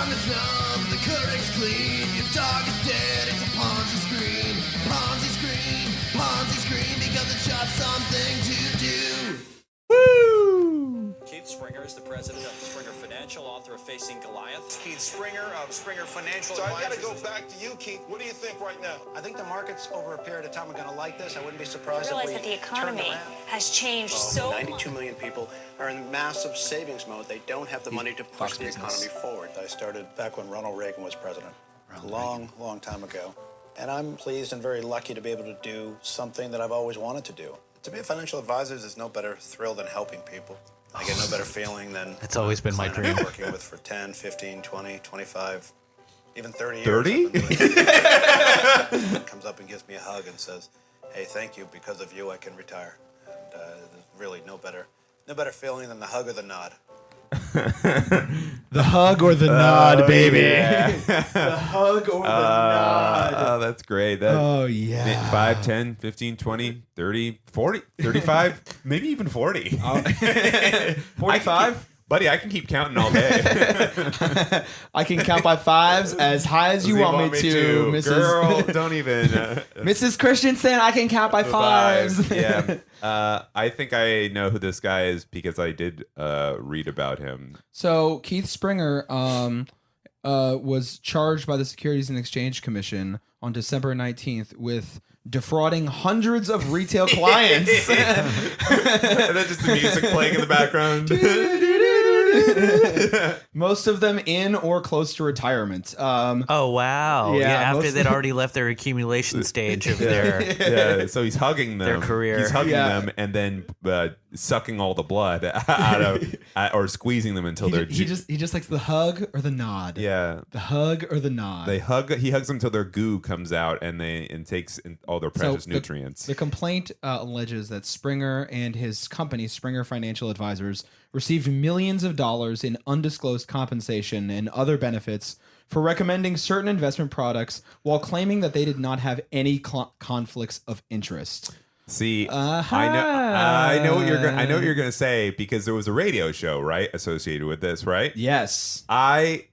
tongue is numb, the current's clean. Your dog is dead, it's a Ponzi Scream. Ponzi Scream, Ponzi Scream, because it's just something to do. Woo! Keith Springer is the president of Springer Financial, author of Facing Goliath. Keith Springer of Springer Financial. So I got to go back to you, Keith. What do you think right now? I think the markets over a period of time are going to like this. I wouldn't be surprised I if realize we that the economy turned around. has changed so much. 92 million people are in massive savings mode. They don't have the money to push the economy forward. I started back when Ronald Reagan was president, a long time ago. And I'm pleased and very lucky to be able to do something that I've always wanted to do. To be a financial advisor is no better thrill than helping people. I get no better feeling than That's always been my dream. Working with for 10, 15, 20, 25, even 30 years. 30? Comes up and gives me a hug and says, hey, thank you. Because of you, I can retire. And there's really no better feeling than the hug or the nod. The hug or the nod, baby. Yeah. The hug or the nod. Oh, that's great. Oh, yeah. 5, 10, 15, 20, 30, 40, 35, maybe even 40. 45? Buddy, I can keep counting all day. I can count by fives as high as you want me to, Mrs. Girl, don't even. Mrs. Christensen, I can count by fives. Yeah. I think I know who this guy is because I did read about him. So Keith Springer was charged by the Securities and Exchange Commission on December 19th with defrauding hundreds of retail clients. And then just the music playing in the background. Most of them in or close to retirement. Oh, wow. Yeah, Yeah, after most- they'd already left their accumulation stage of their... Yeah, so he's hugging them. Their career. He's hugging Yeah. them and then sucking all the blood out of, or squeezing them until they're. He just likes the hug or the nod. Yeah. The hug or the nod. He hugs them until their goo comes out and takes in all their precious the- nutrients. The complaint alleges that Springer and his company, Springer Financial Advisors, received millions of dollars in undisclosed compensation and other benefits for recommending certain investment products while claiming that they did not have any conflicts of interest. See, I know what you're gonna say because there was a radio show, right, associated with this, right? Yes. Audience,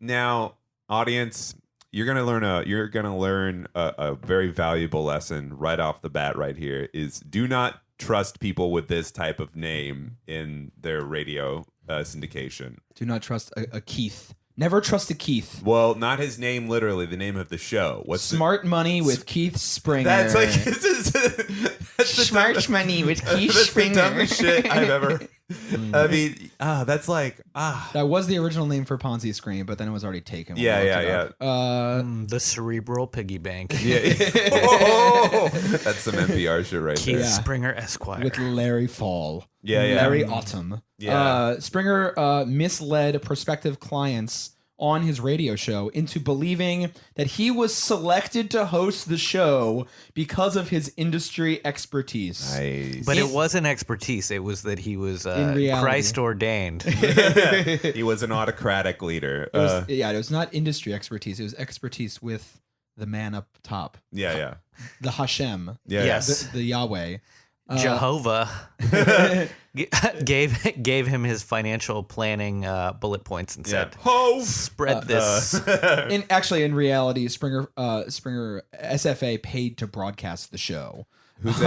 you're gonna learn a very valuable lesson right off the bat. Right here is do not trust people with this type of name in their radio syndication. Do not trust a Keith. Never trust a Keith. Well, not his name literally, the name of the show. What's Smart Money with Keith Springer. That's like that's the Smart Money with Keith that's Springer. the dumbest shit I've ever. I mean, that's like That was the original name for Ponzi Scream, but then it was already taken. when we looked it Yeah. up. The cerebral piggy bank. Yeah. That's some NPR shit right Keith there. Springer Esquire. With Larry Fall. Yeah. Larry Autumn. Yeah. Springer misled prospective clients on his radio show into believing that he was selected to host the show because of his industry expertise. Nice. But it wasn't expertise. It was that he was In reality. Christ ordained. He was an autocratic leader. It was not industry expertise. It was expertise with the man up top. Yeah. The Hashem. Yeah. Yes. The Yahweh. Jehovah gave him his financial planning bullet points and said, spread this. In reality, Springer SFA paid to broadcast the show. Who's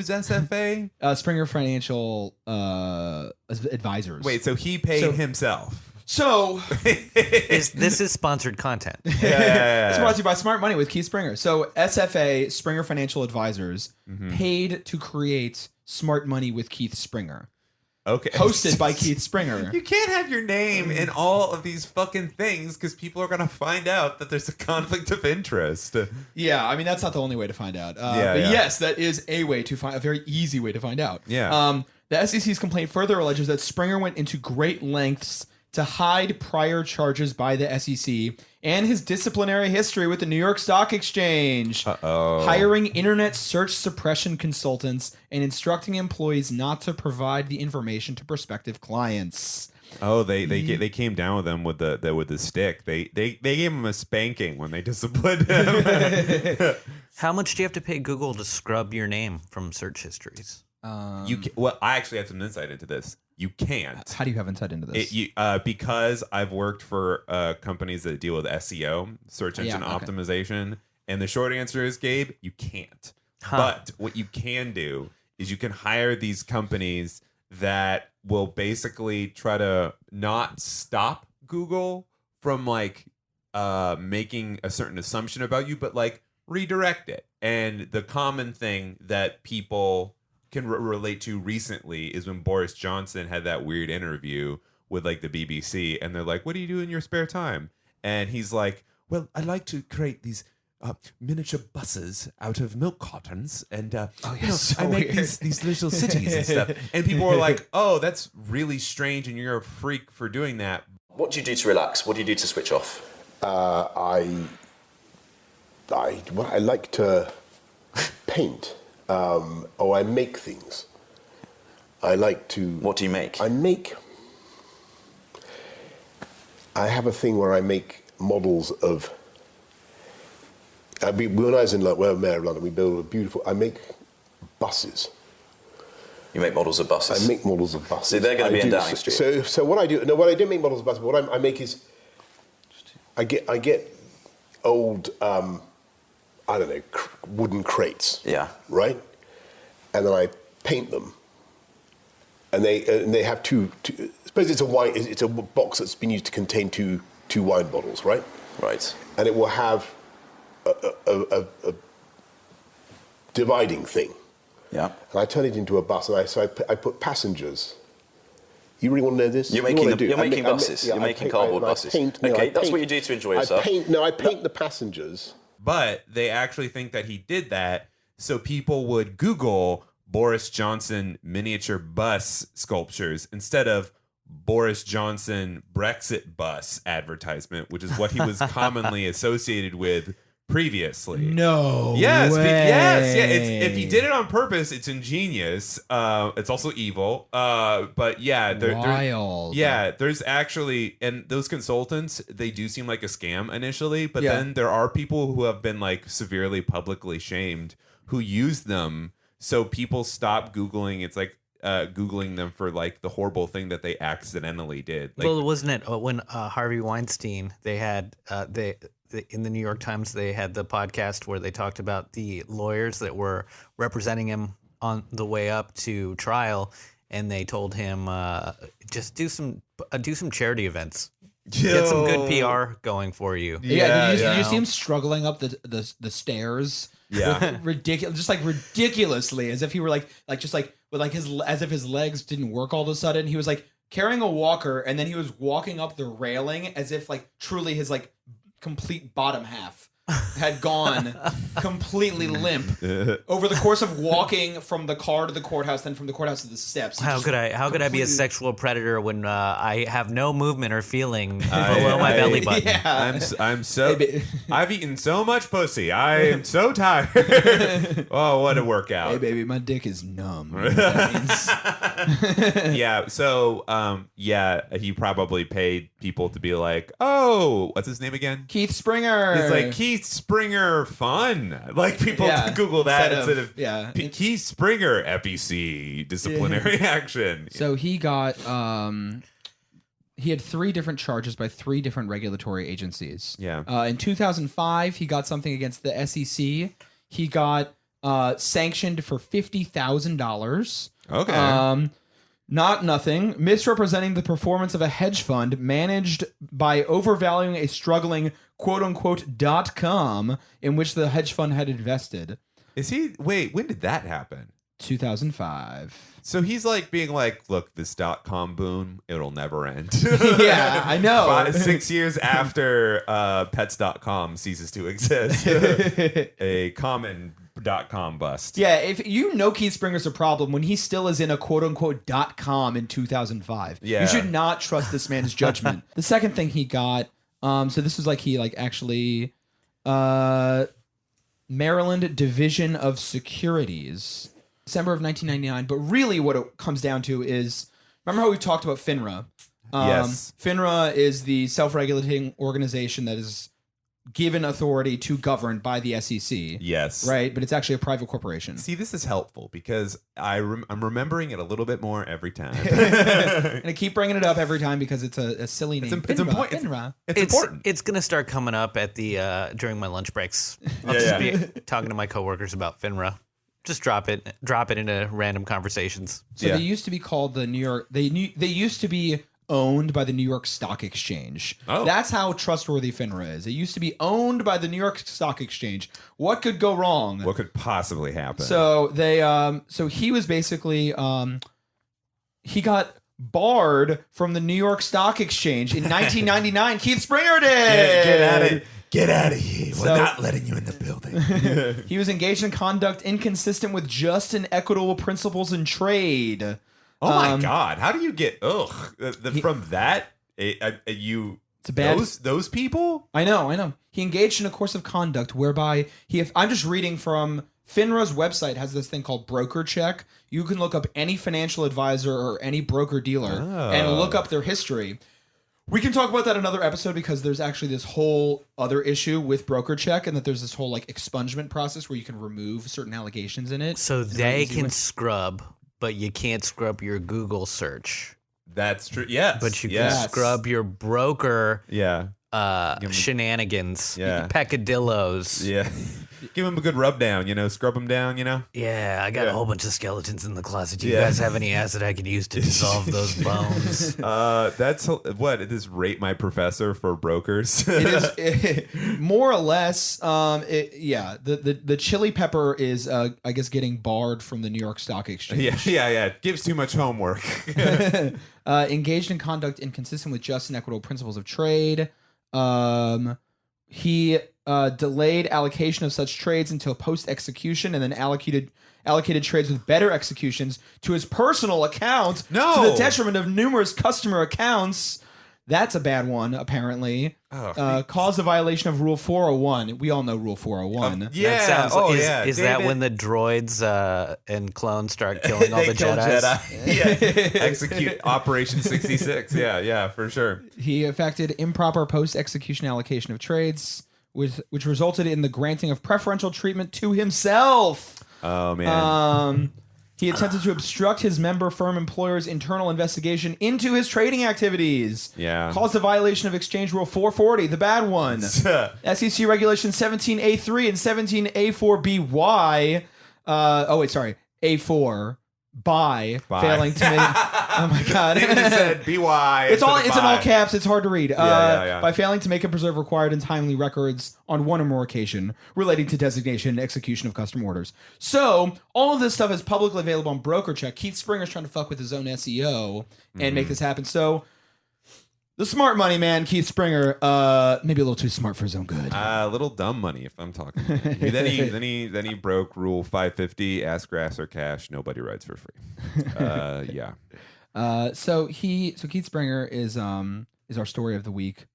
SFA? Springer Financial Advisors. Wait, so he paid himself. So This is sponsored content. it's brought to you by Smart Money with Keith Springer. So SFA, Springer Financial Advisors, paid to create Smart Money with Keith Springer. Okay. Hosted by Keith Springer. You can't have your name in all of these fucking things because people are going to find out that there's a conflict of interest. Yeah, I mean, that's not the only way to find out. Yeah. Yes, that is a way to find, a very easy way to find out. Yeah. The SEC's complaint further alleges that Springer went into great lengths to hide prior charges by the SEC and his disciplinary history with the New York Stock Exchange, hiring internet search suppression consultants and instructing employees not to provide the information to prospective clients. Oh, they came down with him with the stick. They gave him a spanking when they disciplined him. How much do you have to pay Google to scrub your name from search histories? I actually have some insight into this. You can't. How do you have insight into this? Because I've worked for companies that deal with SEO, search engine optimization, and the short answer is, Gabe, you can't. But what you can do is you can hire these companies that will basically try to not stop Google from like making a certain assumption about you, but like redirect it. And the common thing that people can relate to recently is when Boris Johnson had that weird interview with like the BBC, and they're like, "What do you do in your spare time?" And he's like, "Well, I like to create these miniature buses out of milk cartons, and I make these little cities and stuff." And people were like, "Oh, that's really strange, and you're a freak for doing that." What do you do to relax? What do you do to switch off? I like to paint, or I make things. I like to. What do you make? I have a thing where I make models of. When I was in Mayor of London, we built a beautiful. I make buses. You make models of buses. I make models of buses. So they're going to be in Downing Street. So what I do? No, what I don't make models of buses. But what I make is. I get old. I don't know, wooden crates. Yeah. Right? And then I paint them. And they have two suppose it's a box that's been used to contain two wine bottles, right? Right. And it will have a dividing thing. Yeah. And I turn it into a bus, and I put passengers. You really want to know this? You're making buses. You're making cardboard buses. That's what you do to enjoy yourself. I paint the passengers. But they actually think that he did that so people would Google Boris Johnson miniature bus sculptures instead of Boris Johnson Brexit bus advertisement, which is what he was commonly associated with previously. No yes, way. Yes, yeah. If he did it on purpose, it's ingenious. It's also evil. But yeah, wild. There's actually, and those consultants, they do seem like a scam initially, but then there are people who have been like severely publicly shamed who use them, so people stop Googling. It's like Googling them for like the horrible thing that they accidentally did. Like, well, wasn't it when Harvey Weinstein? They had in the New York Times, they had the podcast where they talked about the lawyers that were representing him on the way up to trial, and they told him just do some charity events, get some good PR going for you. Did you see him struggling up the stairs? Yeah, ridiculously, as if he were as if his legs didn't work all of a sudden. He was like carrying a walker, and then he was walking up the railing as if like truly his like complete bottom half had gone completely limp over the course of walking from the car to the courthouse, then from the courthouse to the steps. How could I be a sexual predator when I have no movement or feeling below my belly button? Yeah. I'm so I've eaten so much pussy. I am so tired. Oh, what a workout. Hey baby, my dick is numb. Yeah, so he probably paid people to be like, "Oh, what's his name again? Keith Springer." It's like Keith Springer fun. Like people Google that instead of Keith Springer FEC disciplinary action. So he got he had 3 different charges by 3 different regulatory agencies. Yeah. In 2005, he got something against the SEC. He got sanctioned for $50,000. Okay. Not nothing. Misrepresenting the performance of a hedge fund managed by overvaluing a struggling quote-unquote .com in which the hedge fund had invested. Wait, when did that happen? 2005. So he's like being like, look, this .com boom, it'll never end. Yeah, I know. 6 years after pets.com ceases to exist. A common .com bust. Yeah, if you know Keith Springer's a problem when he still is in a quote-unquote .com in 2005. Yeah. You should not trust this man's judgment. The second thing he got, so this was like he like actually Maryland Division of Securities, December of 1999. But really what it comes down to is, remember how we talked about FINRA? Yes. FINRA is the self-regulating organization that is given authority to govern by the SEC. Yes. Right? But it's actually a private corporation. See, this is helpful because I'm remembering it a little bit more every time. And I keep bringing it up every time because it's a silly name. It's important. It's important. It's going to start coming up at the during my lunch breaks. I'll be talking to my coworkers about FINRA. Just drop it into random conversations. So they used to be called the New York. They used to be owned by the New York Stock Exchange. Oh. That's how trustworthy FINRA is. It used to be owned by the New York Stock Exchange. What could go wrong? What could possibly happen? So they so he was basically he got barred from the New York Stock Exchange in 1999. Keith Springer did. Get at it. Get out of here. We're not letting you in the building. He was engaged in conduct inconsistent with just and equitable principles in trade. Oh my God! How do you get from that? It's bad. Those people. I know. He engaged in a course of conduct whereby I'm just reading from FINRA's website. Has this thing called broker check. You can look up any financial advisor or any broker dealer and look up their history. We can talk about that another episode because there's actually this whole other issue with broker check, and that there's this whole like expungement process where you can remove certain allegations in it. So they can scrub. But you can't scrub your Google search. That's true. Yes. But you can scrub your broker shenanigans. Yeah. Peccadillos. Yeah. Give them a good rub down, scrub them down, Yeah, I got a whole bunch of skeletons in the closet. Do you guys have any acid I could use to dissolve those bones? That's what? This rate my professor for brokers? It is more or less. The chili pepper is, I guess, getting barred from the New York Stock Exchange. Yeah. Gives too much homework. Engaged in conduct inconsistent with just and equitable principles of trade. He delayed allocation of such trades until post-execution and then allocated trades with better executions to his personal account to the detriment of numerous customer accounts. That's a bad one, apparently. Caused a violation of Rule 401. We all know Rule 401. Is that when the droids and clones start killing all the Jedis? Execute Operation 66. Yeah, for sure. He effected improper post-execution allocation of trades, which resulted in the granting of preferential treatment to himself. Oh, man. He attempted to obstruct his member firm employer's internal investigation into his trading activities. Yeah. Caused a violation of Exchange Rule 440, the bad one. SEC Regulation 17A3 and 17A4BY. A4. By failing to make. Oh my God! They just said BY. It's in all caps. It's hard to read. Yeah. By failing to make and preserve required and timely records on one or more occasion relating to designation and execution of custom orders. So all of this stuff is publicly available on BrokerCheck. Keith Springer's trying to fuck with his own SEO and make this happen. So the smart money man, Keith Springer, maybe a little too smart for his own good. A little dumb money, if I'm talking. then he broke Rule 550: ask grass or cash. Nobody rides for free. Yeah. So Keith Springer is our story of the week.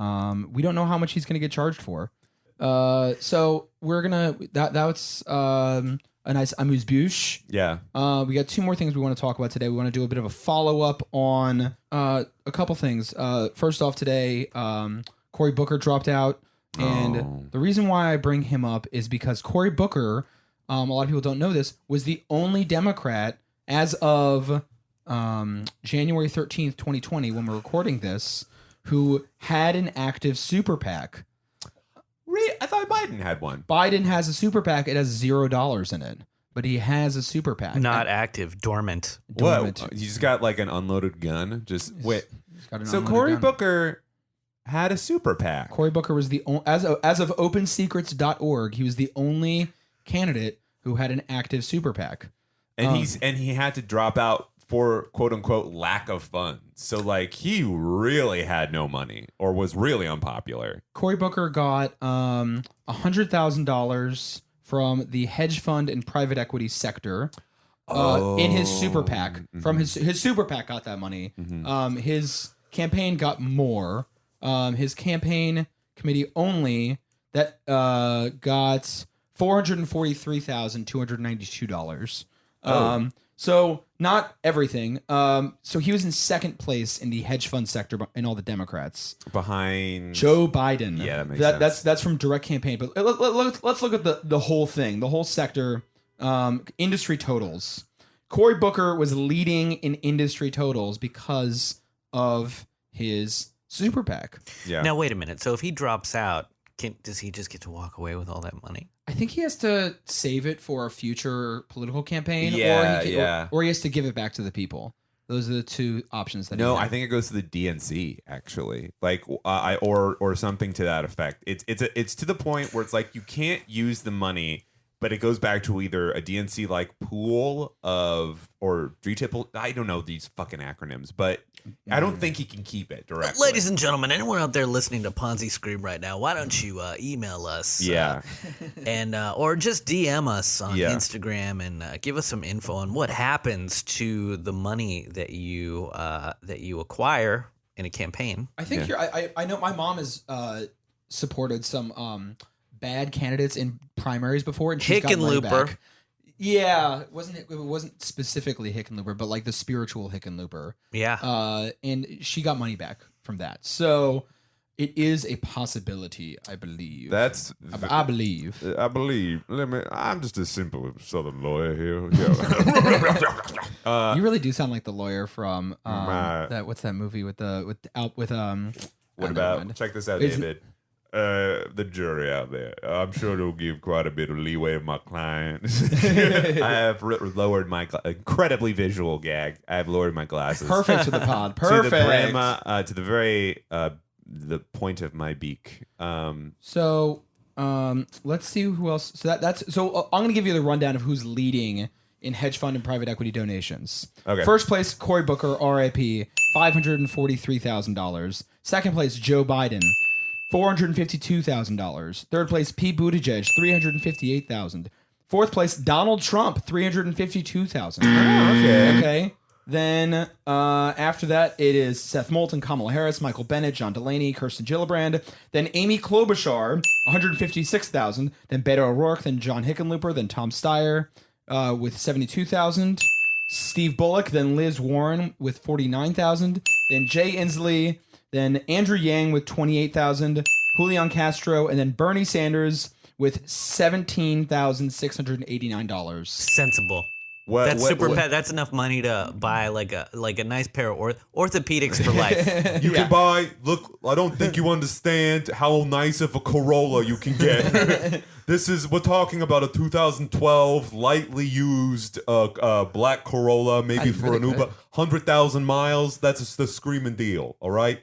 We don't know how much he's going to get charged for. So we're gonna that's a nice amuse-bouche. Yeah. We got two more things we want to talk about today. We want to do a bit of a follow-up on a couple things. First off today, Cory Booker dropped out. And the reason why I bring him up is because Cory Booker, a lot of people don't know this, was the only Democrat as of January 13th, 2020, when we're recording this, who had an active super PAC. I thought Biden had one. Biden has a super PAC. It has $0 in it, but he has a super PAC. Not active, dormant. What? You just got like an unloaded gun? Wait. So Cory Booker had a super PAC. Cory Booker was the only, as of OpenSecrets.org, he was the only candidate who had an active super PAC. And he had to drop out for quote unquote lack of funds. So like he really had no money or was really unpopular. Cory Booker got $100,000 from the hedge fund and private equity sector in his super PAC. Mm-hmm. From his super PAC got that money. Mm-hmm. His campaign got more. His campaign committee only that got $443,292. So Not everything. So he was in second place in the hedge fund sector in all the Democrats. Behind Joe Biden. Yeah, that makes sense. That's from Direct Campaign. But let's look at the whole thing, the whole sector, industry totals. Cory Booker was leading in industry totals because of his Super PAC. Yeah. Now, wait a minute. So if he drops out, does he just get to walk away with all that money? I think he has to save it for a future political campaign, or he has to give it back to the people. Those are the two options. That I think it goes to the DNC actually, like or something to that effect. It's to the point where it's like you can't use the money, but it goes back to either a DNC like pool or DTIP. I don't know these fucking acronyms, but I don't think he can keep it directly. Ladies and gentlemen, anyone out there listening to Ponzi Scream right now, why don't you email us? Yeah. And or just DM us on Instagram and give us some info on what happens to the money that you acquire in a campaign. I think I know my mom has supported some bad candidates in primaries before, and she's got money back. Yeah, it wasn't specifically Hickenlooper, but like the spiritual Hickenlooper. Yeah. And she got money back from that. So it is a possibility, I believe. I believe. I'm just a simple Southern lawyer here. Yeah. You really do sound like the lawyer from what's that movie with what about check this out, David? The jury out there, I'm sure they'll give quite a bit of leeway to my client. I have lowered my incredibly visual gag. I have lowered my glasses. Perfect to the pod. Perfect to the brim, to the very the point of my beak. So let's see who else. So I'm going to give you the rundown of who's leading in hedge fund and private equity donations. Okay. First place, Cory Booker, RIP, $543,000. Second place, Joe Biden, $452,000. Third place, Pete Buttigieg, $358,000. Fourth place, Donald Trump, $352,000. Okay. Then after that, it is Seth Moulton, Kamala Harris, Michael Bennett, John Delaney, Kirsten Gillibrand. Then Amy Klobuchar, $156,000. Then Beto O'Rourke. Then John Hickenlooper. Then Tom Steyer with $72,000. Steve Bullock. Then Liz Warren with $49,000. Then Jay Inslee. Then Andrew Yang with $28,000, Julian Castro, and then Bernie Sanders with $17,689. Sensible. That's enough money to buy like a nice pair of orthopedics for life. You can buy. Look, I don't think you understand how nice of a Corolla you can get. We're talking about a 2012 lightly used black Corolla, maybe for an Uber, 100,000 miles. That's the screaming deal. All right.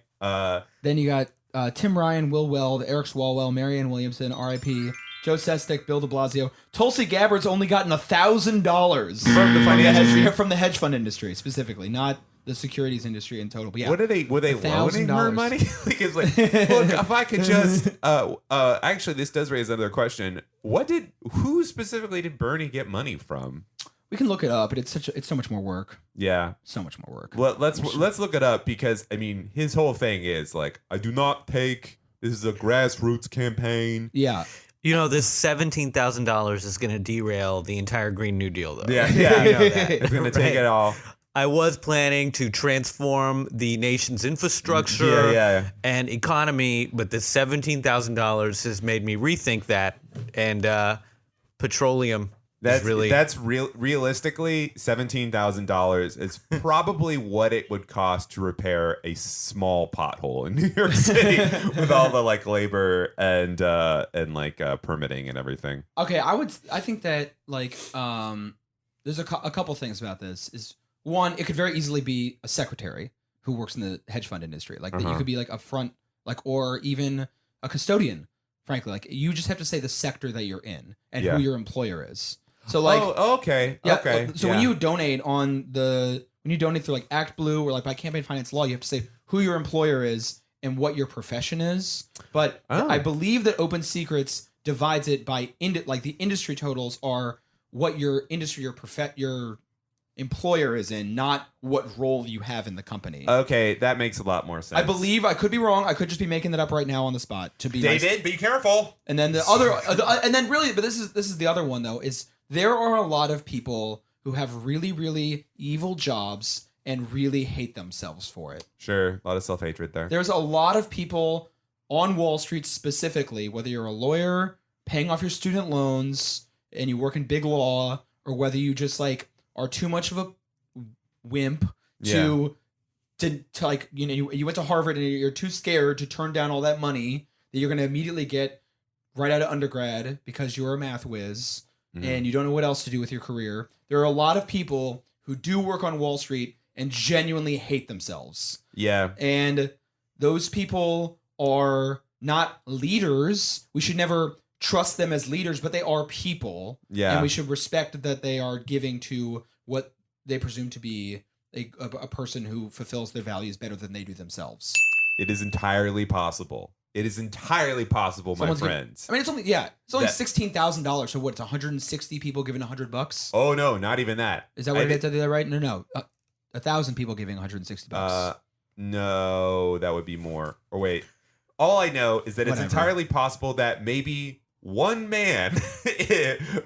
Then you got Tim Ryan, Will Weld, Eric Swalwell, Marianne Williamson, R.I.P., Joe Sestak, Bill de Blasio. Tulsi Gabbard's only gotten $1,000 from the hedge fund industry specifically, not the securities industry in total. But yeah, were they loaning her money? Look, if I could just actually, this does raise another question. Who specifically did Bernie get money from? We can look it up, but it's so much more work. Yeah, so much more work. Well, let's look it up because I mean his whole thing is like I do not take. This is a grassroots campaign. Yeah, this $17,000 is going to derail the entire Green New Deal, though. Yeah, I know that. It's going to take it all. I was planning to transform the nation's infrastructure and economy, but the $17,000 has made me rethink that. And petroleum. That's realistically $17,000 is probably what it would cost to repair a small pothole in New York City with all the like labor and permitting and everything. Okay, I think that like there's a couple things about this. Is one, it could very easily be a secretary who works in the hedge fund industry. Like you could be like a front or even a custodian. Frankly, like you just have to say the sector that you're in and who your employer is. So like, okay. So when you donate through like Act Blue or like by campaign finance law, you have to say who your employer is and what your profession is. But I believe that Open Secrets divides it by like the industry totals are what your industry, your employer is in, not what role you have in the company. Okay, that makes a lot more sense. I believe, I could be wrong. I could just be making that up right now on the spot. To be David, nice. be careful. And then the other, and then really, but this is the other one though is. There are a lot of people who have really, really evil jobs and really hate themselves for it. Sure, a lot of self-hatred there. There's a lot of people on Wall Street specifically, whether you're a lawyer paying off your student loans and you work in big law, or whether you just like are too much of a wimp to like, you know, you went to Harvard and you're too scared to turn down all that money that you're going to immediately get right out of undergrad because you're a math whiz and you don't know what else to do with your career. There are a lot of people who do work on Wall Street and genuinely hate themselves. Yeah. And those people are not leaders. We should never trust them as leaders, but they are people. Yeah. And we should respect that they are giving to what they presume to be a person who fulfills their values better than they do themselves. It is entirely possible. It is entirely possible, my friends. I mean, it's only $16,000. So what? It's 160 people giving $100. Oh no, not even that. Is that what it is? Did I right? No. 1,000 people giving $160. No, that would be more. Or wait, all I know is that it's entirely possible that maybe one man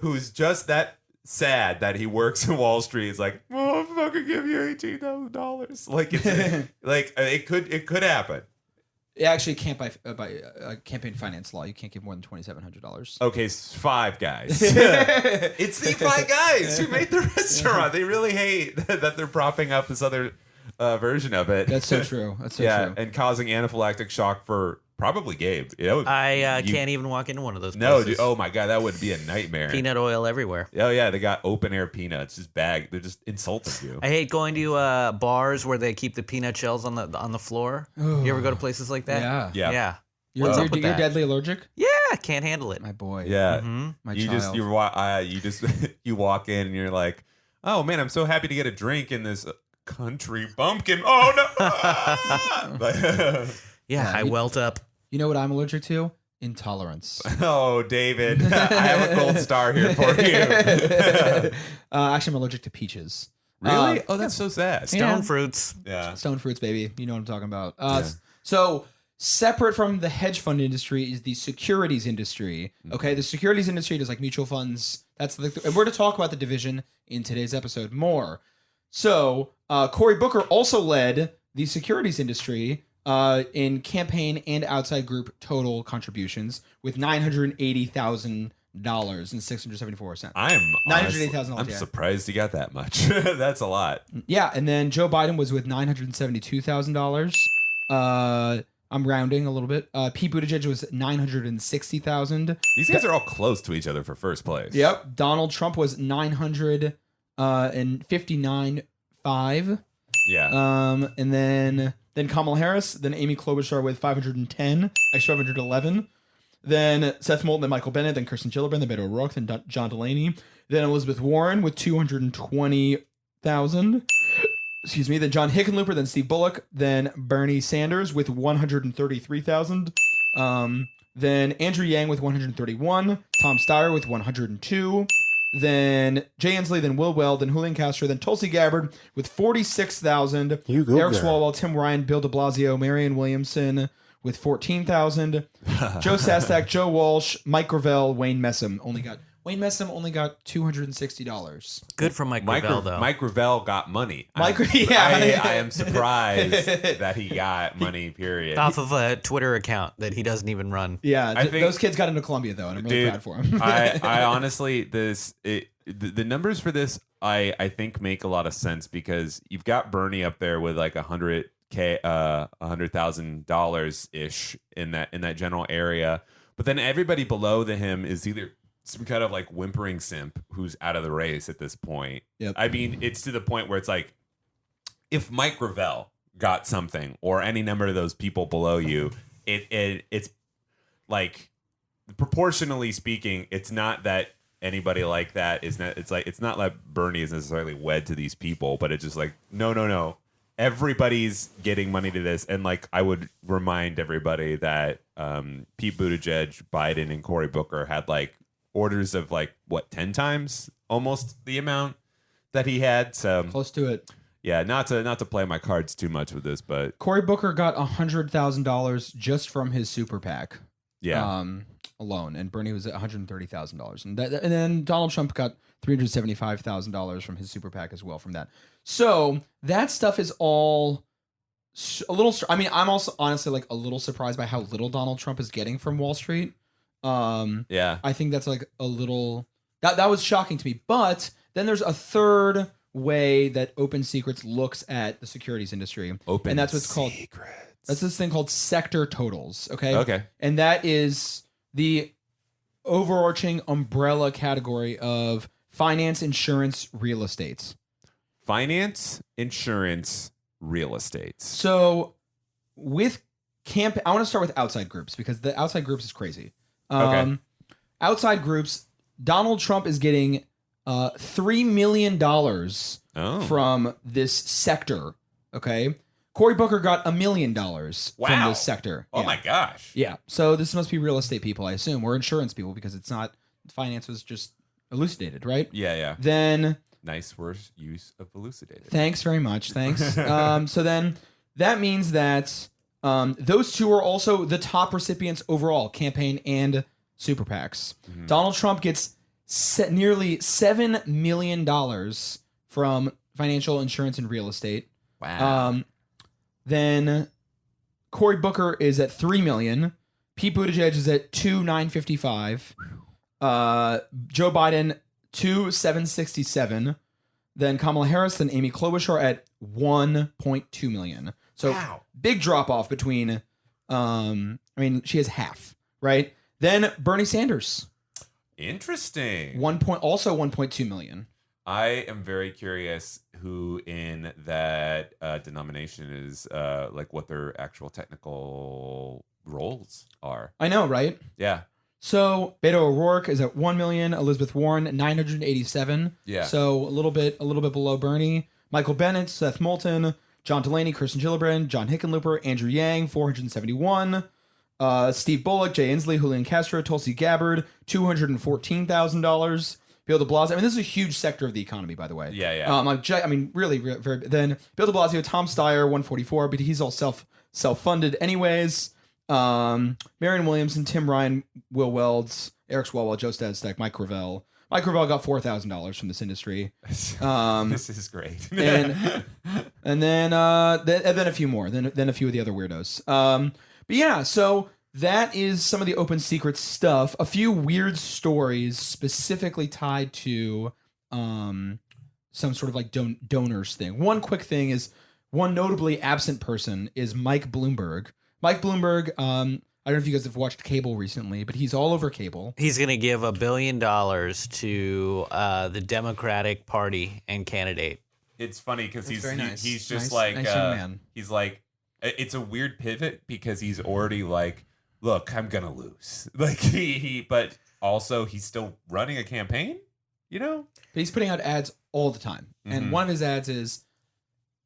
who's just that sad that he works in Wall Street is like, oh, I'll fucking give you $18,000. Like it's like it could happen. It actually can't by campaign finance law. You can't give more than $2,700. Okay, 5 guys. It's the 5 guys who made the restaurant. They really hate that they're propping up this other version of it. That's so true. That's so true. And causing anaphylactic shock for probably Gabe. I can't even walk into one of those places. No, dude, oh my God, that would be a nightmare. Peanut oil everywhere. Oh yeah, they got open air peanuts, just bag. They're just insulting you. I hate going to bars where they keep the peanut shells on the floor. You ever go to places like that? Yeah. You're deadly allergic? Yeah, I can't handle it. My boy. Yeah. My you child. just you walk in and you're like, oh man, I'm so happy to get a drink in this country bumpkin. Oh no. I welt up. You know what I'm allergic to? Intolerance. Oh, David. I have a gold star here for you. Actually, I'm allergic to peaches. Really? Oh, that's so sad. Stone fruits. Yeah. Stone fruits, baby. You know what I'm talking about. So, separate from the hedge fund industry is the securities industry. Okay, the securities industry does like mutual funds. And we're going to talk about the division in today's episode more. So, Cory Booker also led the securities industry in campaign and outside group total contributions with $980,000 and 674 cents. I'm surprised he got that much. That's a lot. Yeah, and then Joe Biden was with $972,000. I'm rounding a little bit. Pete Buttigieg was $960,000. These guys are all close to each other for first place. Yep. Donald Trump was $959,500. Yeah. And then Kamala Harris, then Amy Klobuchar with 510, actually 511. Then Seth Moulton, then Michael Bennett, then Kirsten Gillibrand, then Beto O'Rourke, then John Delaney, then Elizabeth Warren with 220,000. Excuse me. Then John Hickenlooper, then Steve Bullock, then Bernie Sanders with 133,000. Then Andrew Yang with 131, Tom Steyer with 102. Then Jay Inslee, then Will Weld, then Julian Castro, then Tulsi Gabbard with 46,000. Eric Swalwell, Tim Ryan, Bill de Blasio, Marianne Williamson with 14,000. Joe Sastak, Joe Walsh, Mike Gravel, Wayne Messam only got $260. Good for Mike Gravel, though. Mike Gravel got money. I am surprised that he got money, period. Off of a Twitter account that he doesn't even run. Yeah, I think those kids got into Columbia, though, and I'm really proud for him. I honestly, the numbers for this, I think make a lot of sense because you've got Bernie up there with like $100,000 ish in that general area, but then everybody below him is either some kind of like whimpering simp who's out of the race at this point. Yep. I mean, it's to the point where it's like, if Mike Gravel got something or any number of those people below you, it's like, proportionally speaking, it's not that anybody like that is not. It's not like Bernie is necessarily wed to these people, but it's just like no. Everybody's getting money to this, and like I would remind everybody that Pete Buttigieg, Biden, and Cory Booker had like orders of like 10 times almost the amount that he had. So close to it. Yeah, not to play my cards too much with this, but Cory Booker got $100,000 just from his Super PAC. Yeah. alone, and Bernie was at $130,000, and then Donald Trump got $375,000 from his super PAC as well from that. So that stuff is all a little. I mean, I'm also honestly like a little surprised by how little Donald Trump is getting from Wall Street. I think that's like a little that was shocking to me. But then there's a third way that Open Secrets looks at the securities industry, and that's what's called. That's this thing called sector totals. Okay. And that is the overarching umbrella category of finance, insurance, real estate. Finance, insurance, real estate. So with I want to start with outside groups because the outside groups is crazy. Outside groups, Donald Trump is getting $3 million from this sector. Okay. Cory Booker got $1 million from this sector. Oh my gosh. Yeah. So this must be real estate people, I assume, or insurance people, because it's not finance was just elucidated, right? Yeah. Then nice word use of elucidated. Thanks very much. Thanks. So then that means that those two are also the top recipients overall, campaign and super PACs. Mm-hmm. Donald Trump gets nearly $7 million from financial, insurance, and real estate. Wow. Then Cory Booker is at $3 million. Pete Buttigieg is at $2,955. Joe Biden $2,767. Then Kamala Harris and Amy Klobuchar at $1.2 million. So big drop off between. She has half, right? Then Bernie Sanders. Interesting. Also $1.2 million. I am very curious who in that denomination is what their actual technical roles are. I know, right? Yeah. So Beto O'Rourke is at 1 million. Elizabeth Warren 987. Yeah. So a little bit below Bernie. Michael Bennett, Seth Moulton, John Delaney, Kirsten Gillibrand, John Hickenlooper, Andrew Yang 471. Steve Bullock, Jay Inslee, Julian Castro, Tulsi Gabbard $214,000. Bill de Blasio. I mean, this is a huge sector of the economy, by the way. Yeah. Really, very. Then Bill de Blasio, Tom Steyer, 144, but he's all self-funded anyways. Marion Williamson, Tim Ryan, Will Welds, Eric Swalwell, Joe Stadstek, Mike Gravel. Mike Gravel got $4,000 from this industry. This is great. and then a few more. Then a few of the other weirdos. But yeah, so that is some of the Open Secrets stuff. A few weird stories specifically tied to some sort of like donors thing. One quick thing is one notably absent person is Mike Bloomberg. Mike Bloomberg, I don't know if you guys have watched cable recently, but he's all over cable. He's going to give $1 billion to the Democratic Party and candidate. It's funny because he's just nice young man. He's like, it's a weird pivot because he's already like, look, I'm gonna lose. Like but also he's still running a campaign, you know? But he's putting out ads all the time. Mm-hmm. And one of his ads is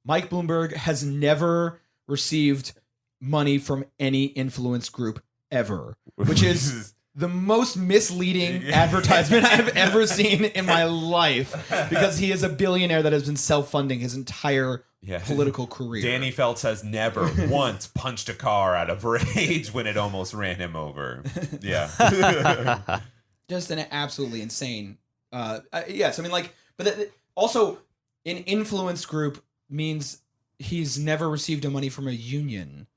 Mike Bloomberg has never received money from any influence group ever, which is the most misleading advertisement I've ever seen in my life, because he is a billionaire that has been self-funding his entire political career. Danny Feltz has never once punched a car out of rage when it almost ran him over. Yeah. Just an absolutely insane. Yes, I mean, like, but also an influence group means he's never received a money from a union.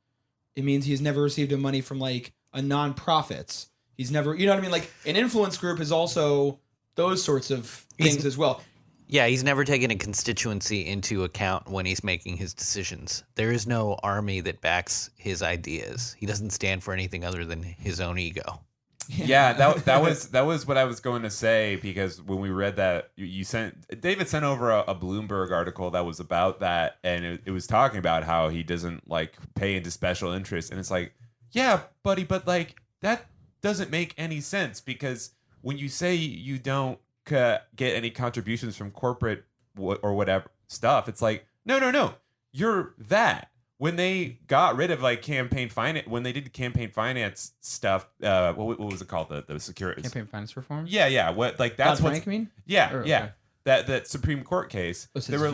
It means he's never received a money from like a nonprofit. He's never, you know what I mean? Like an influence group is also those sorts of things as well. Yeah, he's never taken a constituency into account when he's making his decisions. There is no army that backs his ideas. He doesn't stand for anything other than his own ego. Yeah, that was what I was going to say, because when we read that, David sent over a Bloomberg article that was about that, and it was talking about how he doesn't like pay into special interests, and it's like, yeah, buddy, but like that doesn't make any sense, because when you say you don't get any contributions from corporate or whatever stuff, it's like no, you're that. When they got rid of like campaign finance, when they did campaign finance stuff, what was it called? The security campaign finance reform. Yeah. What like that's what you mean? Yeah, okay. That Supreme Court case. They were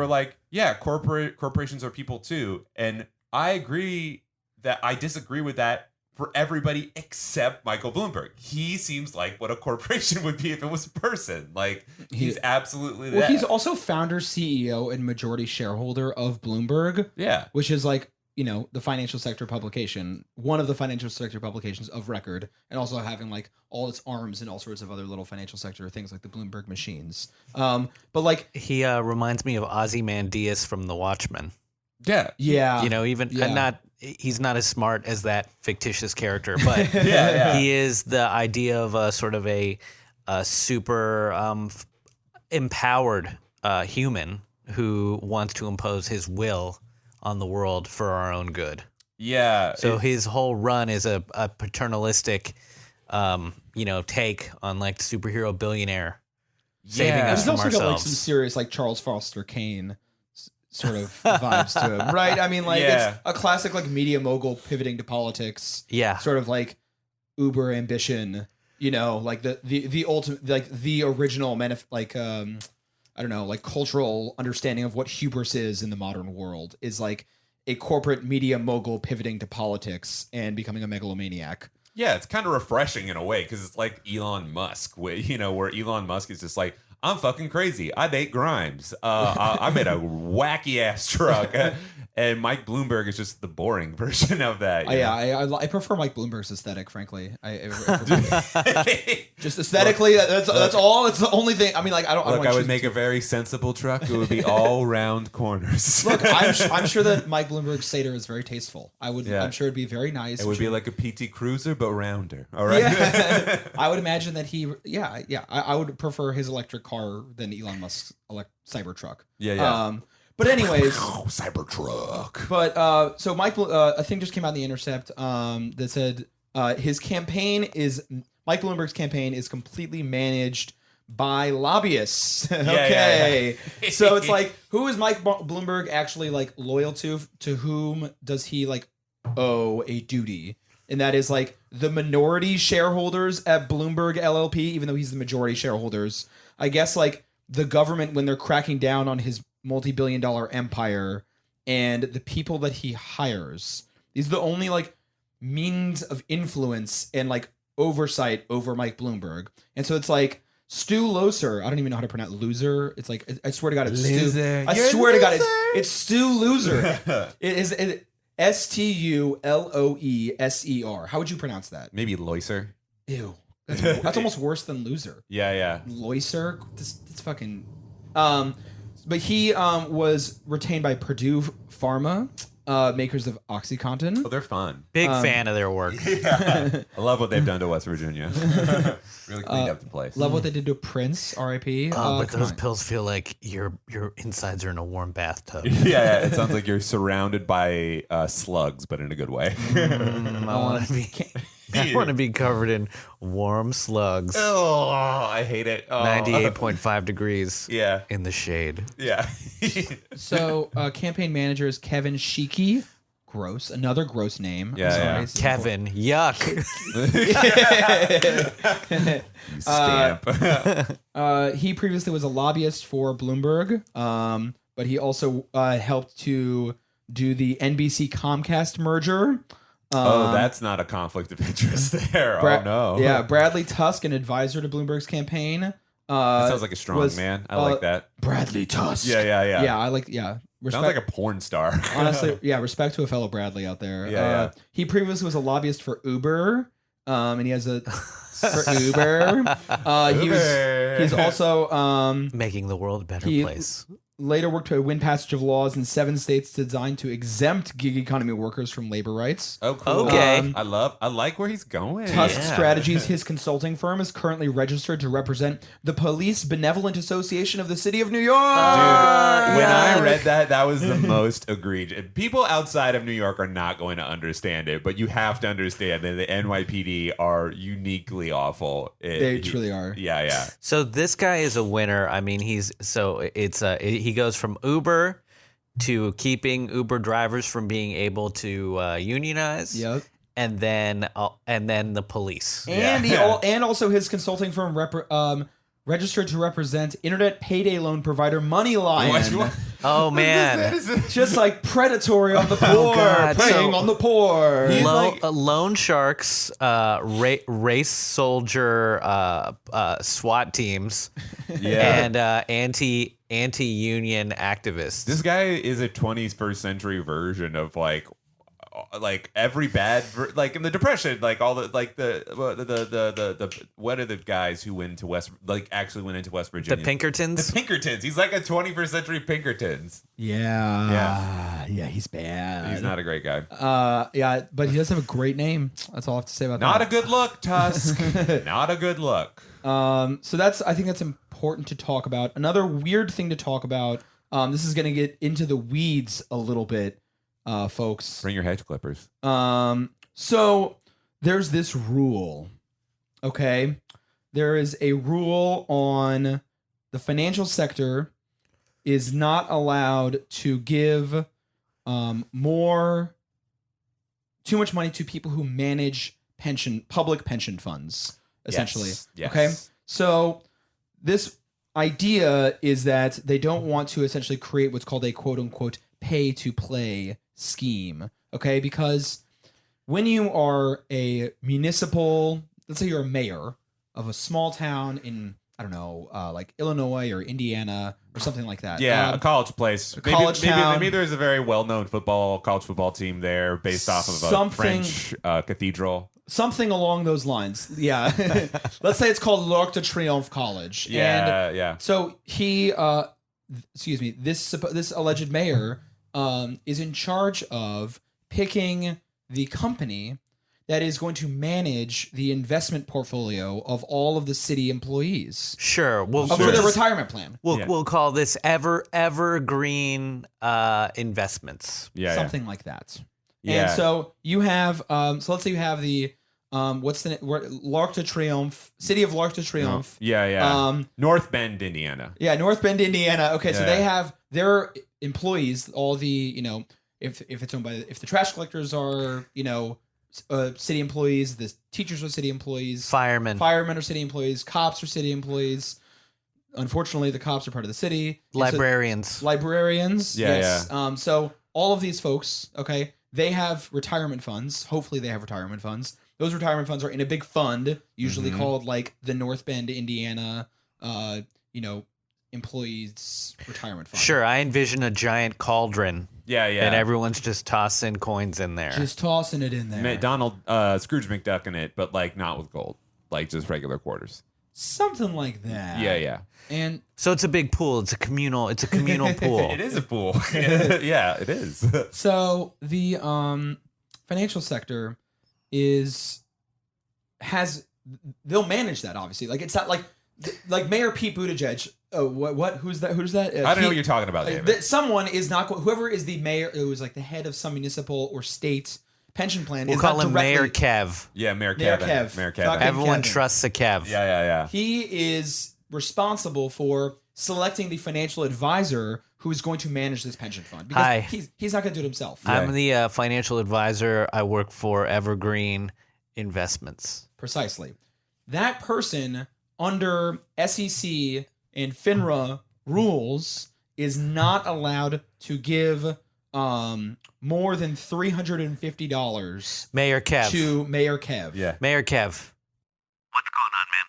like, yeah, corporations are people too, and I disagree with that for everybody except Michael Bloomberg. He seems like what a corporation would be if it was a person. Like, he's absolutely that. He's also founder, CEO, and majority shareholder of Bloomberg. Yeah. Which is like, the financial sector publication, one of the financial sector publications of record, and also having like all its arms and all sorts of other little financial sector things like the Bloomberg machines. But like he reminds me of Ozymandias from The Watchmen. Yeah. He's not as smart as that fictitious character, but he is the idea of a sort of a super empowered human who wants to impose his will on the world for our own good. Yeah. So his whole run is a paternalistic, take on like superhero billionaire saving us from also ourselves. got like some serious like Charles Foster Kane sort of vibes to him, right? I mean, like it's a classic like media mogul pivoting to politics. Yeah. Sort of like uber ambition, like the ultimate, like the original like cultural understanding of what hubris is in the modern world is like a corporate media mogul pivoting to politics and becoming a megalomaniac. Yeah, it's kind of refreshing in a way because it's like Elon Musk, where Elon Musk is just like, I'm fucking crazy. I date Grimes. I made a wacky ass truck. And Mike Bloomberg is just the boring version of that. I prefer Mike Bloomberg's aesthetic, frankly. Just aesthetically, that's all. It's the only thing. I mean, like I would make a very sensible truck. It would be all round corners. Look, I'm sure that Mike Bloomberg's Seder is very tasteful. I'm sure it'd be very nice. It would be like a PT Cruiser, but rounder. All right. Yeah. I would imagine that I would prefer his electric car than Elon Musk's Cybertruck. Yeah. But anyways, Cybertruck. But so Mike, a thing just came out in The Intercept that said Mike Bloomberg's campaign is completely managed by lobbyists. Okay, so it's like, who is Mike Bloomberg actually like loyal to? To whom does he like owe a duty? And that is like the minority shareholders at Bloomberg LLP, even though he's the majority shareholders. I guess like the government when they're cracking down on his multi-billion-dollar empire, and the people that he hires. These are the only like means of influence and like oversight over Mike Bloomberg. And so it's like Stu Loser. I don't even know how to pronounce loser. It's like I swear to God, it's loser. Stu. I swear to God, it's Stu Loser. It is STULOESER. How would you pronounce that? Maybe Loiser. Ew, that's almost worse than loser. Yeah. Loiser. That's fucking. But he was retained by Purdue Pharma, makers of OxyContin. Oh, they're fun. Big fan of their work. I love what they've done to West Virginia. Really cleaned up the place. Love what they did to Prince, R.I.P. But those pills feel like your insides are in a warm bathtub. Yeah, it sounds like you're surrounded by slugs, but in a good way. I want to be covered in warm slugs. Oh, I hate it. 98.5 degrees. Yeah. In the shade. Yeah. So, campaign manager is Kevin Sheeky. Gross. Another gross name. Yeah. Kevin. Yuck. You scamp. He previously was a lobbyist for Bloomberg, but he also helped to do the NBC Comcast merger. That's not a conflict of interest there. Oh, no. Yeah, Bradley Tusk, an advisor to Bloomberg's campaign. That sounds like a strong man. I like that. Bradley Tusk. Yeah. Yeah, Sounds like a porn star. Honestly, yeah, respect to a fellow Bradley out there. Yeah. He previously was a lobbyist for Uber, and he has a... for Uber. He's also... making the world a better place. Later worked to win passage of laws in 7 states designed to exempt gig economy workers from labor rights. Oh, cool. Okay. I like where he's going. Tusk Strategies, his consulting firm, is currently registered to represent the Police Benevolent Association of the City of New York. Dude, when I read that was the most egregious. People outside of New York are not going to understand it, but you have to understand that the NYPD are uniquely awful. They truly are. Yeah. So this guy is a winner. I mean, he goes from Uber to keeping Uber drivers from being able to unionize. Yep. And then the police. And and also his consulting firm registered to represent internet payday loan provider Moneylion. Oh man, Just like predatory on the poor, God. preying on the poor. Loan sharks, race soldier, SWAT teams, and anti-union activists. This guy is a 21st century version of like every bad like in the Depression, like all the like the what are the guys who went to actually went into West Virginia? The Pinkertons. The Pinkertons. He's like a 21st century Pinkertons. Yeah, he's bad. He's not a great guy. Yeah, but he does have a great name. That's all I have to say about Not that. a good look, Tusk. Not a good look. So I think that's important to talk about. Another weird thing to talk about. This is going to get into the weeds a little bit, folks. Bring your hedge clippers. So there's this rule. Okay, there is a rule on the financial sector is not allowed to give too much money to people who manage public pension funds. Essentially. Yes. Okay. So this idea is that they don't want to essentially create what's called a quote unquote pay to play scheme. Okay. Because when you are a municipal, let's say you're a mayor of a small town in, I don't know, like Illinois or Indiana or something like that. Yeah, a college place. Maybe there's a very well-known college football team there based off of a French cathedral. Something along those lines. Yeah. Let's say it's called L'Arc de Triomphe College. Yeah. So he, this alleged mayor is in charge of picking the company that is going to manage the investment portfolio of all of the city employees. Sure. For their retirement plan. We'll call this evergreen investments. Yeah. Something like that. Yeah. And so you have, so let's say you have the, L'Arc de Triomphe, city of L'Arc de Triomphe. Yeah. North Bend, Indiana. Yeah, North Bend, Indiana. Okay, so they have their employees, all the, if it's owned by, if the trash collectors are, city employees, the teachers are city employees, firemen are city employees, cops are city employees. Unfortunately, the cops are part of the city. Librarians. Yes. So all of these folks, okay, they have retirement funds. Hopefully they have retirement funds. Those retirement funds are in a big fund, usually called like the North Bend, Indiana, employees retirement fund. Sure, I envision a giant cauldron. Yeah. And everyone's just tossing coins in there. Just tossing it in there. Scrooge McDuck in it, but like not with gold, like just regular quarters. Something like that. Yeah. And so it's a big pool. It's a communal pool. It is a pool. Yeah, it is. So the financial sector they'll manage that, obviously. Like it's not like Mayor Pete Buttigieg. Oh, what? Who's that? I don't know what you're talking about, David. Someone is not. Whoever is the mayor, it was like the head of some municipal or state pension plan. We'll call him Mayor Kev. Yeah, Mayor Kev. Mayor Kev. Everyone trusts a Kev. Yeah. He is responsible for selecting the financial advisor who is going to manage this pension fund. Because he's not going to do it himself. I'm the financial advisor. I work for Evergreen Investments. Precisely. That person, under SEC and FINRA rules, is not allowed to give more than $350 Mayor Kev. to Mayor Kev. Yeah. Mayor Kev. What's going on, man?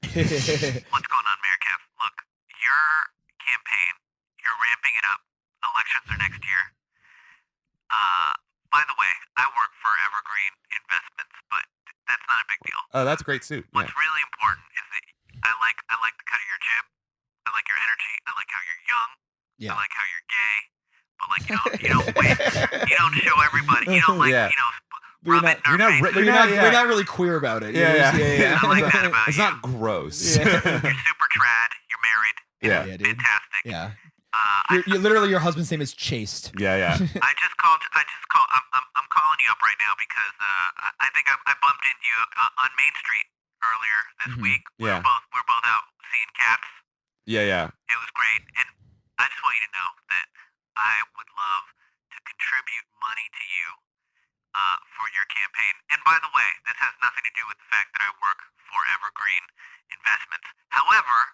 What's going on, Mayor Kev? Look, your campaign, you're ramping it up. Elections are next year. By the way, I work for Evergreen Investments, but that's not a big deal. Oh, that's a great suit. What's really important is that I like the cut of your jib. I like your energy. I like how you're young. Yeah. I like how you're gay. But like you don't show everybody. You don't like rub it in our faces. You're not really queer about it. Yeah. I like that about It's you. not gross. You're super trad. You're married. Yeah, dude. Fantastic. Yeah. You're literally, your husband's name is Chased. Yeah. I just called. I'm calling you up right now because I think I bumped into you on Main Street earlier this week. Yeah. We're both out seeing cats. Yeah. It was great, and I just want you to know that I would love to contribute money to you for your campaign. And by the way, this has nothing to do with the fact that I work for Evergreen Investments. However,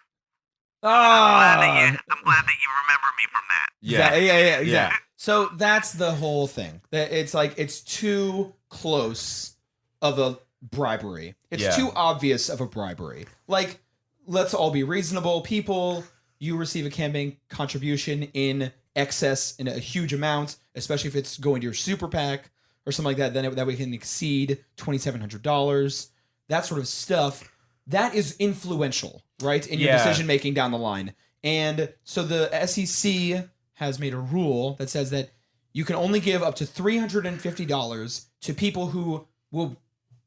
Ah, I'm glad that you remember me from that. yeah, exactly. So that's the whole thing. It's like it's too close of a bribery. It's too obvious of a bribery. Like, let's all be reasonable people. You receive a campaign contribution in excess in a huge amount, especially if it's going to your Super PAC or something like that. Then that we can exceed $2,700. That sort of stuff. That is influential, right, in your decision making down the line. And so the SEC has made a rule that says that you can only give up to $350 to people who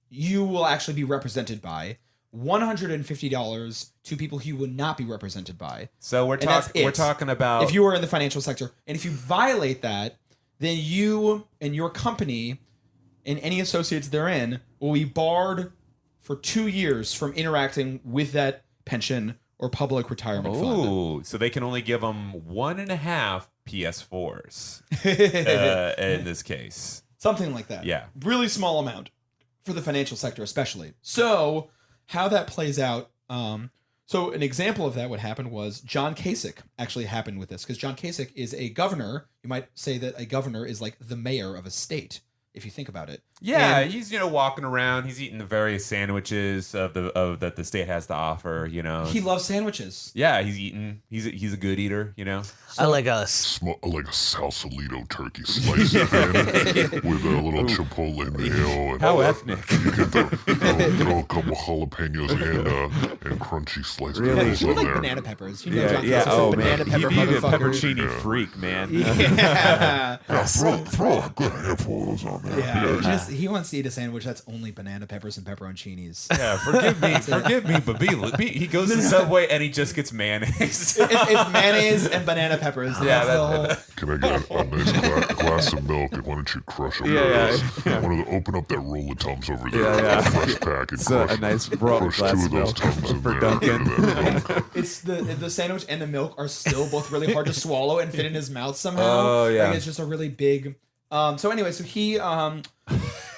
you will actually be represented by. $150 to people who would not be represented by. So we're talking about if you are in the financial sector, and if you violate that, then you and your company and any associates therein will be barred for 2 years from interacting with that pension or public retirement fund. Ooh, so they can only give them 1.5 PS4s in this case. Something like that. Yeah. Really small amount for the financial sector especially. So how that plays out, so an example of that what happened was John Kasich actually happened with this, because John Kasich is a governor. You might say that a governor is like the mayor of a state, if you think about it. Yeah, And he's walking around. He's eating the various sandwiches that the state has to offer. he loves sandwiches. Yeah, he's eating. He's a good eater. I like a Sausalito turkey slice with a little chipotle mayo. And how ethnic! You can throw a couple jalapenos and crunchy sliced pickles You on like there. banana peppers. You know John Yeah. Kasich is Oh a banana man, pepper he'd be a motherfucker. pepperoni freak, man. Yeah. Throw a good handful of those on there. Yeah. He wants to eat a sandwich that's only banana peppers and pepperoncinis. Yeah, forgive me, but he goes to Subway and he just gets mayonnaise. It's mayonnaise and banana peppers. Yeah, That's the whole. Can I get a nice glass of milk, and why don't you crush them? Open up that roll of Tums over there, fresh pack, and So crush, a nice crush glass two of of those milk Tums in for there. Dunkin'. It's the sandwich and the milk are still both really hard to swallow and fit in his mouth somehow. Oh, yeah. Like it's just a really big. So anyway, so he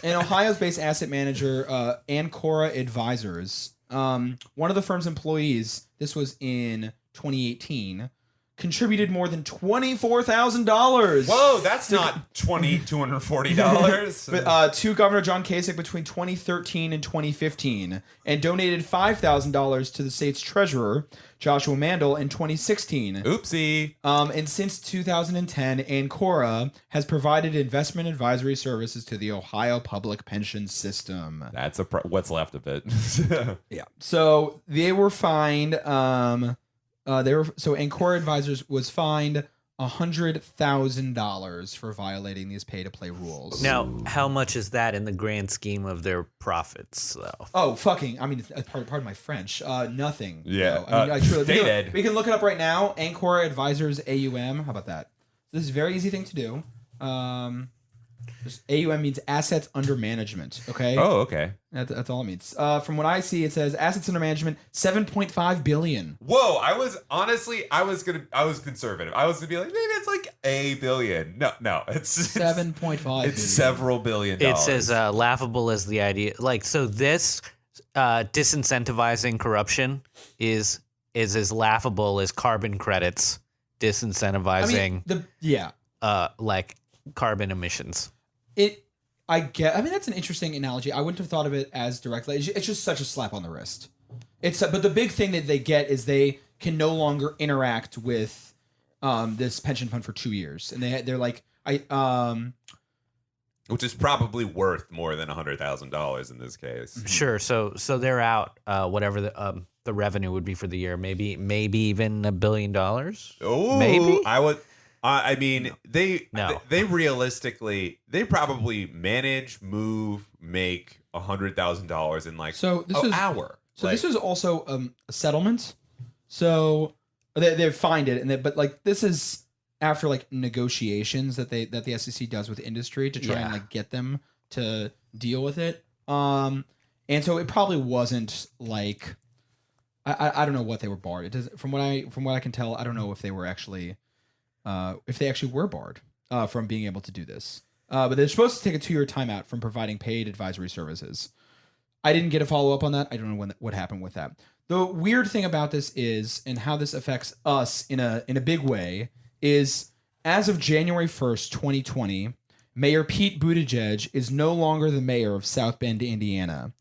an Ohio's based asset manager, Ancora Advisors. One of the firm's employees. This was in 2018. Contributed more than $24,000. Whoa, that's not $240. To Governor John Kasich between 2013 and 2015, and donated $5,000 to the state's treasurer, Joshua Mandel, in 2016. Oopsie. And since 2010, Ancora has provided investment advisory services to the Ohio public pension system. That's what's left of it. Yeah. So they were fined. Ancora Advisors was fined $100,000 for violating these pay-to-play rules. Now, how much is that in the grand scheme of their profits, though? Oh, fucking! I mean, pardon my French. Nothing. Yeah. I mean, I truly. Stated. We can look it up right now. Ancora Advisors AUM. How about that? This is a very easy thing to do. AUM means assets under management. Okay. Oh, okay. That's all it means. From what I see, it says assets under management $7.5 billion. Whoa! I was conservative. I was gonna be like, maybe it's like $1 billion. No, it's 7.5. It's several $billion. It's as laughable as the idea. Like, so this disincentivizing corruption is as laughable as carbon credits disincentivizing like carbon emissions. I mean, that's an interesting analogy. I wouldn't have thought of it as directly. It's just such a slap on the wrist. But the big thing that they get is they can no longer interact with this pension fund for 2 years, and they're like, which is probably worth more than $100,000 in this case. Sure. So they're out. Whatever the revenue would be for the year, maybe even $1 billion. Oh, maybe I would. I mean, they realistically, they probably make $100,000 in like an hour. So this is also a settlement. So they find it, but like this is after like negotiations that the SEC does with industry to try and like get them to deal with it. And so it probably wasn't like I don't know what they were barred. It does from what I can tell. I don't know if they were actually. If they actually were barred from being able to do this. But they're supposed to take a 2-year timeout from providing paid advisory services. I didn't get a follow-up on that. I don't know what happened with that. The weird thing about this is, and how this affects us in a big way, is as of January 1st, 2020, Mayor Pete Buttigieg is no longer the mayor of South Bend, Indiana.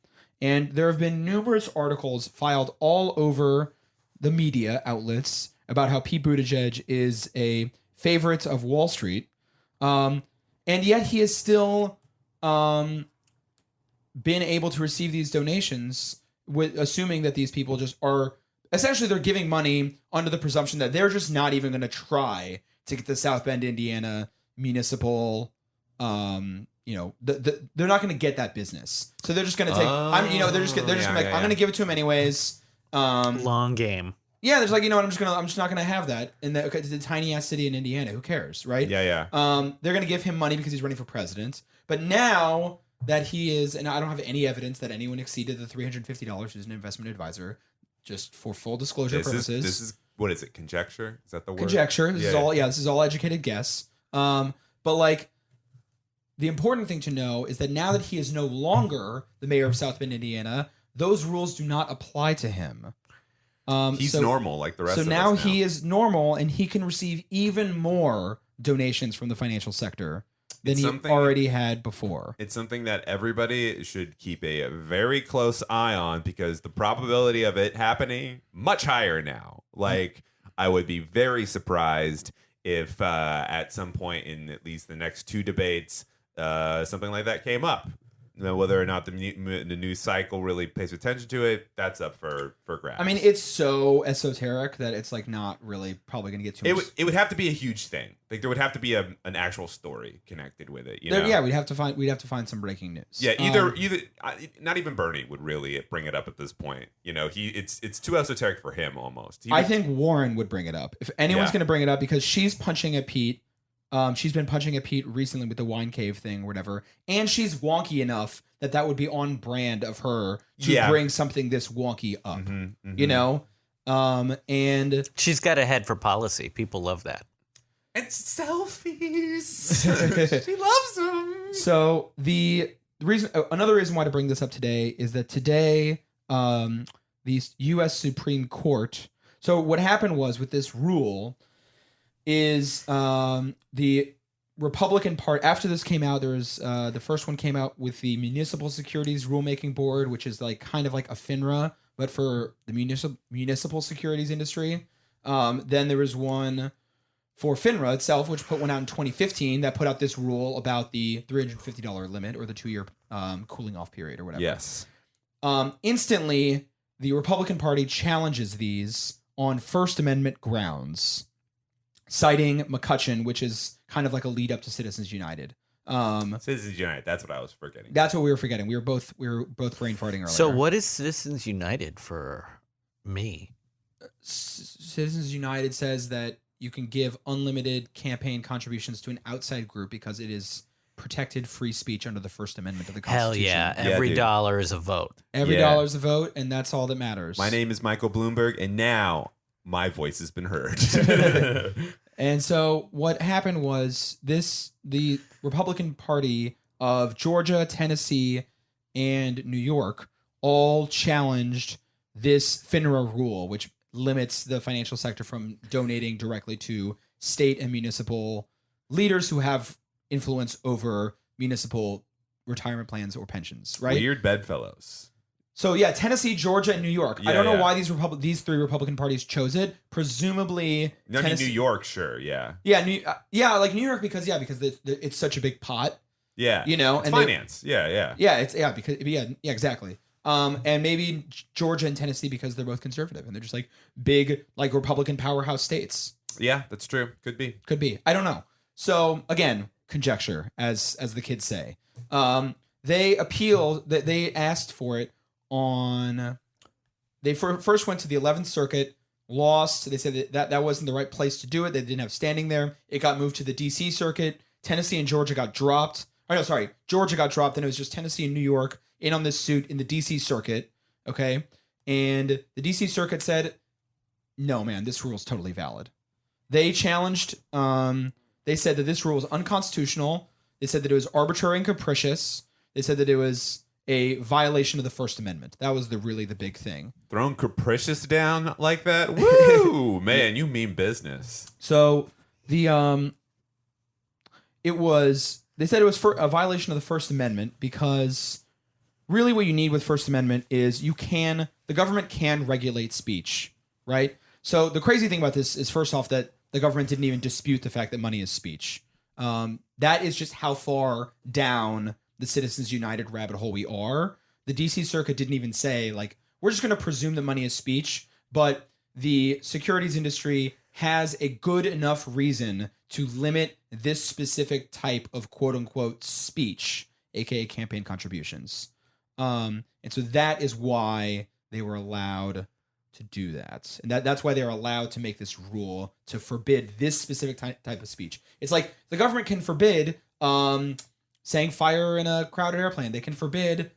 And there have been numerous articles filed all over the media outlets about how Pete Buttigieg is a favorite of Wall Street. And yet he has still been able to receive these donations, assuming that these people just are essentially they're giving money under the presumption that they're just not even going to try to get the South Bend, Indiana municipal, they're not going to get that business. So they're just going to take, I'm going to give it to them anyways. Long game. Yeah, there's like, you know what, I'm just not going to have that. And it's a tiny ass city in Indiana. Who cares, right? Yeah. They're going to give him money because he's running for president. But now that he is, and I don't have any evidence that anyone exceeded the $350 who's an investment advisor, just for full disclosure purposes. This is what is it? Conjecture? Is that the word? Conjecture. This is all educated guess. But like, the important thing to know is that now that he is no longer the mayor of South Bend, Indiana, those rules do not apply to him. He's normal like the rest of us. So now he is normal, and he can receive even more donations from the financial sector than he already had before. It's something that everybody should keep a very close eye on, because the probability of it happening much higher now. Like, I would be very surprised if at some point in at least the next 2 debates, something like that came up. Now, whether or not the news cycle really pays attention to it, that's up for grabs. I mean, it's so esoteric that it's like not really probably going to get too much. It would have to be a huge thing. Like, there would have to be an actual story connected with it. You know? Yeah, we'd have to find some breaking news. Yeah, either not even Bernie would really bring it up at this point. You know, it's too esoteric for him almost. I think Warren would bring it up if anyone's going to bring it up, because she's punching at Pete. She's been punching at Pete recently with the wine cave thing or whatever, and she's wonky enough that would be on brand of her to bring something this wonky up, you know? And she's got a head for policy. People love that. And selfies. She loves them. So another reason why to bring this up today is that today, the U.S. Supreme Court. So what happened was with this rule is the Republican part, after this came out, there was the first one came out with the Municipal Securities Rulemaking Board, which is like kind of like a FINRA, but for the municipal securities industry. Then there was one for FINRA itself, which put one out in 2015 that put out this rule about the $350 limit, or the 2-year cooling off period or whatever. Yes. Instantly, the Republican Party challenges these on First Amendment grounds, citing McCutcheon, which is kind of like a lead up to Citizens United. Citizens United, that's what I was forgetting. That's what we were forgetting. We were both brain farting earlier. So what is Citizens United for me? Citizens United says that you can give unlimited campaign contributions to an outside group because it is protected free speech under the First Amendment of the Constitution. Hell yeah. Every dollar is a vote. Every dollar is a vote, and that's all that matters. My name is Michael Bloomberg, and now my voice has been heard. And so what happened was the Republican Party of Georgia, Tennessee, and New York all challenged this FINRA rule, which limits the financial sector from donating directly to state and municipal leaders who have influence over municipal retirement plans or pensions, right? Weird bedfellows. So yeah, Tennessee, Georgia, and New York. I don't know why these 3 Republican parties chose it. Presumably, New York, sure, yeah. Yeah, like New York because it's such a big pot. Yeah, you know, it's and finance. Exactly. And maybe Georgia and Tennessee because they're both conservative and they're just like big like Republican powerhouse states. Yeah, that's true. Could be. I don't know. So again, conjecture, as the kids say. They appealed. They asked for it. They first went to the 11th Circuit, lost. They said that wasn't the right place to do it. They didn't have standing there. It got moved to the DC Circuit. Tennessee and Georgia got dropped. Georgia got dropped. Then it was just Tennessee and New York in on this suit in the DC Circuit. Okay. And the DC Circuit said, no, man, this rule is totally valid. They challenged, they said that this rule was unconstitutional. They said that it was arbitrary and capricious. They said that it was a violation of the First Amendment. That was really the big thing. Throwing capricious down like that? Woo! Man, you mean business. So they said it was for a violation of the First Amendment because really what you need with First Amendment is the government can regulate speech, right? So the crazy thing about this is, first off, that the government didn't even dispute the fact that money is speech. That is just how far down the Citizens United rabbit hole we are. The DC Circuit didn't even say, like, we're just going to presume that money is speech, but the securities industry has a good enough reason to limit this specific type of quote-unquote speech, aka campaign contributions. And so that is why they were allowed to do that. And that's why they're allowed to make this rule to forbid this specific type of speech. It's like the government can forbid saying fire in a crowded airplane. They can forbid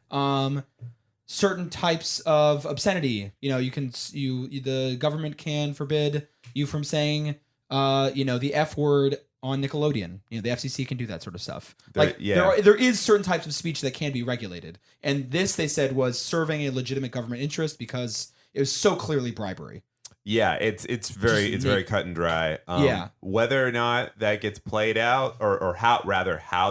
certain types of obscenity. You know, the government can forbid you from saying the F word on Nickelodeon. You know, the FCC can do that sort of stuff. There is certain types of speech that can be regulated. And this, they said, was serving a legitimate government interest because it was so clearly bribery. Yeah, it's very cut and dry. Whether or not that gets played out, or how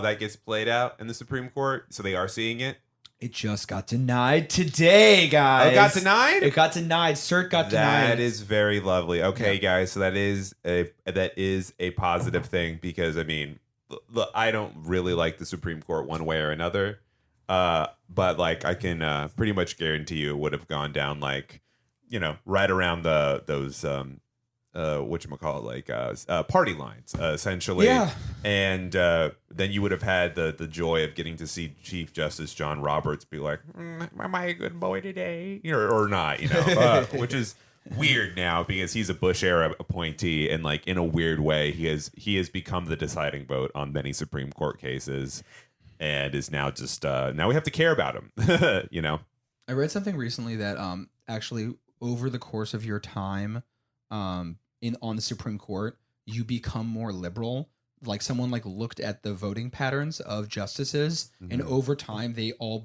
that gets played out in the Supreme Court, so they are seeing it. It just got denied today, guys. Oh, it got denied? It got denied. Cert got denied. That is very lovely. Okay, guys, so that is a positive thing, because I mean, look, I don't really like the Supreme Court one way or another, but like I can pretty much guarantee you it would have gone down like, right around those whatchamacallit, like party lines, essentially. Yeah. And then you would have had the joy of getting to see Chief Justice John Roberts be like, am I a good boy today? Or not, which is weird now because he's a Bush era appointee, and like in a weird way, he has become the deciding vote on many Supreme Court cases, and is now just now we have to care about him. I read something recently that actually over the course of your time on the Supreme Court, you become more liberal. Like someone looked at the voting patterns of justices, and over time they all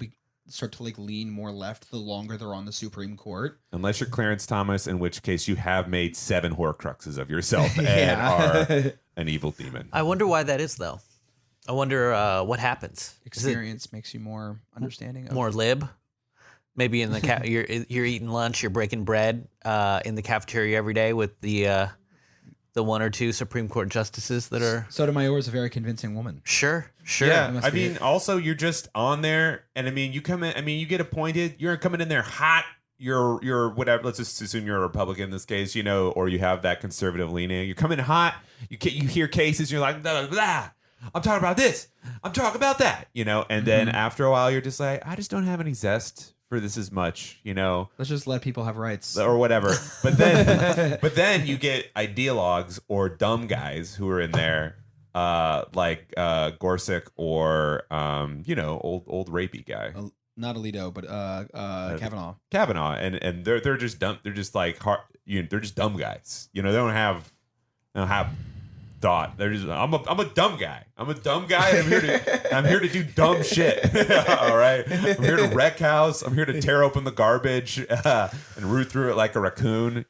start to lean more left the longer they're on the Supreme Court. Unless you're Clarence Thomas, in which case you have made 7 Horcruxes of yourself and are an evil demon. I wonder why that is, though. I wonder what happens. Experience makes you more understanding. More lib. Maybe in the you're eating lunch, you're breaking bread in the cafeteria every day with the 1 or 2 Supreme Court justices that are. Sotomayor is a very convincing woman. Sure. Yeah, I mean, also you're just on there, and I mean, you come in. I mean, you get appointed. You're coming in there hot. You're whatever. Let's just assume you're a Republican in this case, or you have that conservative leaning. You come in hot. You hear cases. You're like, blah, blah, blah. I'm talking about this. I'm talking about that. And then after a while, you're just like, I just don't have any zest for this as much, Let's just let people have rights or whatever. But then you get ideologues or dumb guys who are in there, like Gorsuch or old rapey guy. Not Alito, but Kavanaugh. Kavanaugh, and they're just dumb. They're just like they're just dumb guys. They don't have thought. They're just I'm a dumb guy. I'm a dumb guy. And I'm here to do dumb shit. All right. I'm here to wreck house. I'm here to tear open the garbage and root through it like a raccoon.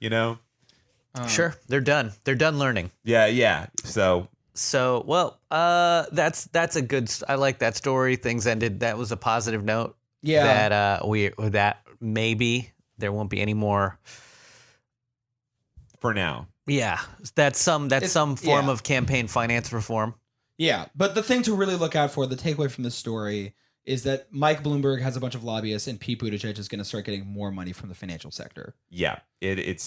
Sure, they're done. They're done learning. Yeah. So well, that's a good. I like that story. Things ended. That was a positive note. Yeah. That maybe there won't be any more for now. Yeah, that's some form of campaign finance reform. Yeah, but the thing to really look out for, the takeaway from this story, is that Mike Bloomberg has a bunch of lobbyists, and Pete Buttigieg is going to start getting more money from the financial sector. Yeah, it's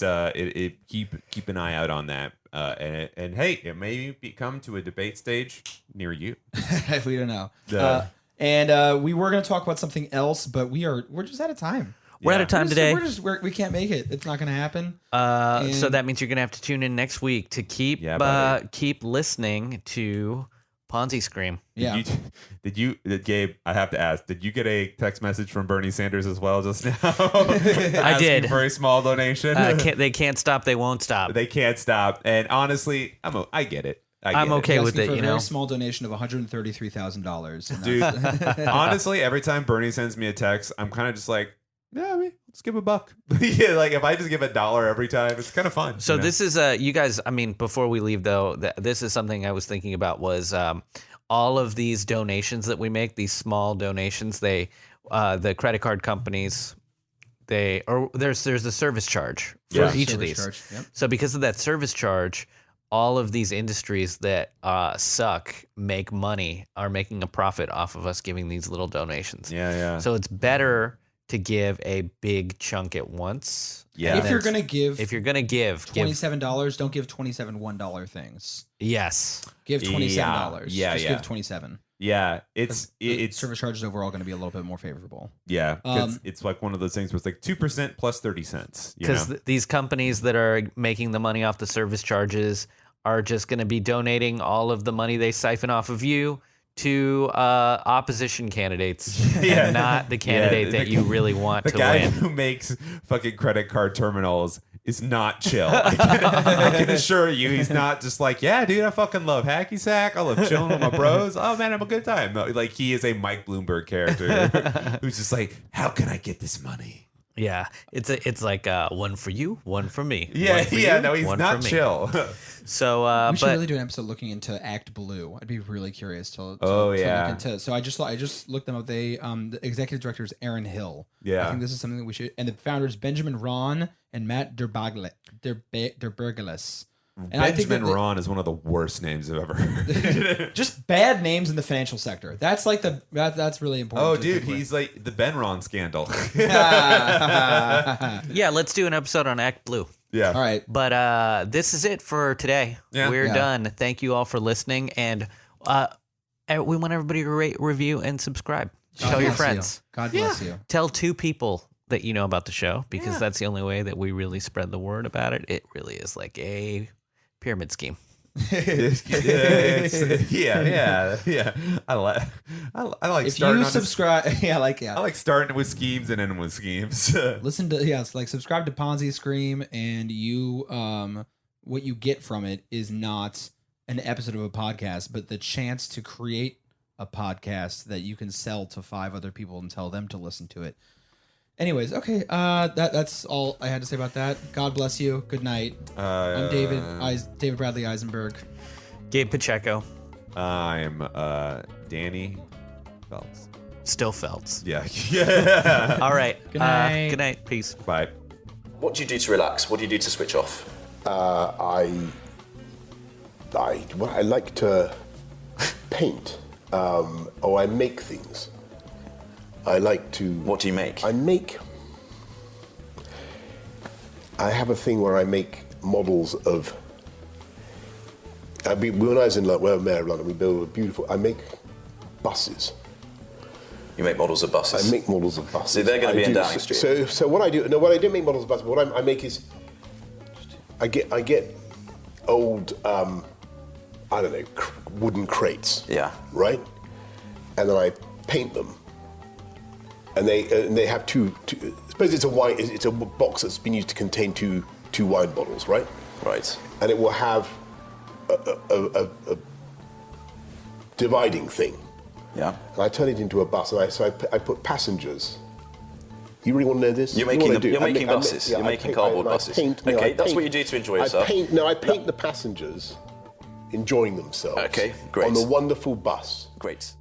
keep an eye out on that, and hey, it may come to a debate stage near you. We don't know. And we were going to talk about something else, but we're just out of time. We're out of time today. We can't make it. It's not going to happen. So that means you're going to have to tune in next week to keep listening to Ponzi Scream. Yeah. Gabe, I have to ask, did you get a text message from Bernie Sanders as well just now? I did. For a small donation. They can't stop. They won't stop. They can't stop. And honestly, I get it. I'm okay with it. For a You very know, small donation of $133,000. Dude, honestly, every time Bernie sends me a text, I'm kind of just like, yeah, I mean, let's give $1. Yeah, like if I just give $1 every time, it's kind of fun. So you know? this is you guys. I mean, before we leave though, this is something I was thinking about was all of these donations that we make, these small donations. They, the credit card companies, there's a service charge for each of these. Yep. So because of that service charge, all of these industries that suck make money, are making a profit off of us giving these little donations. Yeah. So it's better to give a big chunk at once. Yeah. If you're gonna give $27, don't give 27 $1 things. Yes. Give $27. Yeah. Just give 27. Yeah, it's service charge is overall going to be a little bit more favorable. Yeah, because it's like one of those things where it's like 2% plus 30 cents. Because these companies that are making the money off the service charges are just going to be donating all of the money they siphon off of you to opposition candidates, and not the candidate that you really want to win. The guy who makes fucking credit card terminals is not chill. I can assure you, he's not just like, yeah, dude, I fucking love hacky sack. I love chilling with my bros. Oh man, I'm a good time. No, like he is a Mike Bloomberg character who's just like, how can I get this money? Yeah, it's like one for you, one for me. Yeah, no, he's not chill. So we should really do an episode looking into Act Blue. I'd be really curious to look into. So I just looked them up. They the executive director is Aaron Hill. Yeah, I think this is something that we should. And the founders Benjamin Ron and Matt Derbergeles. And Benjamin Ron is one of the worst names I've ever heard. Just bad names in the financial sector. That's like that's really important. Oh, dude, he's like the Ben Ron scandal. Yeah, let's do an episode on Act Blue. Yeah. All right. But this is it for today. Yeah. We're done. Thank you all for listening. And we want everybody to rate, review, and subscribe. Tell your friends. God bless you. Tell 2 people that you know about the show, because that's the only way that we really spread the word about it. It really is like a pyramid scheme. Yeah. I like if starting you subscribe. I like starting with schemes and ending with schemes. Listen to subscribe to Ponzi Scream, and you what you get from it is not an episode of a podcast, but the chance to create a podcast that you can sell to 5 other people and tell them to listen to it. Anyways, okay, that's all I had to say about that. God bless you. Good night. I'm David Bradley Isenberg. Gabe Pacheco. I'm Danny Phelps. Still Phelps. Yeah. All right. Good night. Good night. Peace. Bye. What do you do to relax? What do you do to switch off? I like to paint, or I make things. I like to... What do you make? I have a thing where I make models of... when I was in London, well, Mayor of London, we built a beautiful... I make buses. You make models of buses? I make models of buses. So they're going to be in Downing Street? So what I do... No, what I don't make models of buses, but what I make is... I get old, wooden crates. Yeah. Right? And then I paint them. And they have two. Suppose it's a wine. It's a box that's been used to contain two wine bottles, right? Right. And it will have a dividing thing. Yeah. And I turn it into a bus, and I put passengers. You really want to know this? You're making buses. You're making cardboard buses. That's what you do to enjoy yourself. I paint the passengers enjoying themselves. Okay, great. On the wonderful bus. Great.